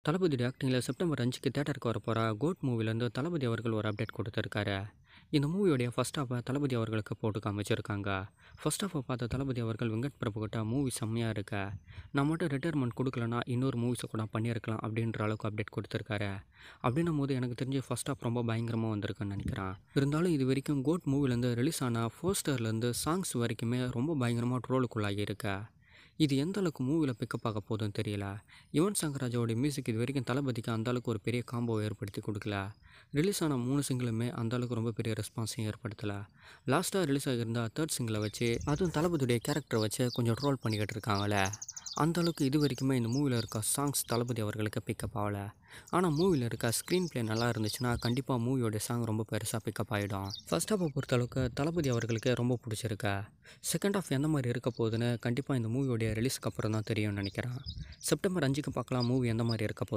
தளபதியோட ஆக்டிங்கில் செப்டம்பர் 5க்கு தேட்டருக்கு வரப்போகிற கோட் மூவிலேருந்து தளபதி அவர்கள் ஒரு அப்டேட் கொடுத்துருக்காரு. இந்த மூவியோடைய ஃபர்ஸ்ட் ஹாஃபை தளபதி அவர்களுக்கு போட்டு காமிச்சிருக்காங்க. ஃபர்ஸ்ட் ஹாஃபை பார்த்த தளபதி அவர்கள் வெங்கட் பிரபு கிட்ட மூவி செம்மையாக இருக்கு, நான் மட்டும் ரிட்டையர்மெண்ட் கொடுக்கலனா இன்னொரு மூவிஸை கூட பண்ணியிருக்கலாம் அப்படின்ற அளவுக்கு அப்டேட் கொடுத்துருக்காரு. அப்படின்னும் போது எனக்கு தெரிஞ்சு ஃபர்ஸ்ட் ஹாஃப் ரொம்ப பயங்கரமாக வந்திருக்குன்னு நினைக்கிறேன். இருந்தாலும் இது வரைக்கும் கோட் மூவிலேருந்து ரிலீஸ் ஆன போஸ்டர்லேருந்து சாங்ஸ் வரைக்குமே ரொம்ப பயங்கரமாக ட்ரோலுக்குள்ளாகி இருக்கு. இது எந்த அளவுக்கு மூவியில் பிக்கப் ஆக போகுதுன்னு தெரியல. யுவன் சங்கர் ராஜாவோட மியூசிக் இது வரைக்கும் தளபதிக்கு அந்த அளவுக்கு ஒரு பெரிய காம்போவை ஏற்படுத்தி கொடுக்கல. ரிலீஸ் ஆன 3 சிங்கிளுமே அந்த அளவுக்கு ரொம்ப பெரிய ரெஸ்பான்ஸையும் ஏற்படுத்தலை. லாஸ்ட்டாக ரிலீஸ் ஆகியிருந்த தேர்ட் சிங்கிளை வச்சு அதுவும் தளபதியுடைய கேரக்டரை வச்சு கொஞ்சம் ட்ரோல் பண்ணிக்கிட்டு இருக்காங்களே. அந்த அளவுக்கு இது வரைக்குமே இந்த மூவியில் இருக்க சாங்ஸ் தளபதி அவர்களுக்கு பிக்கப் ஆகலை. ஆனால் மூவியில் இருக்க ஸ்க்ரீன் பிளே நல்லா இருந்துச்சுன்னா கண்டிப்பாக மூவியோட சாங் ரொம்ப பெருசாக பிக்கப் ஆகிடும். ஃபர்ஸ்ட் ஹாஃபை பொறுத்தளவுக்கு தளபதி அவர்களுக்கு ரொம்ப பிடிச்சிருக்கு. செகண்ட் ஹாஃப் எந்த மாதிரி இருக்க போகுதுன்னு கண்டிப்பாக இந்த மூவியோடைய ரிலீஸ்க்கு அப்புறம் தான் தெரியும்னு நினைக்கிறேன். செப்டம்பர் 5க்கு பார்க்கலாம் மூவி எந்த மாதிரி இருக்க போகுது.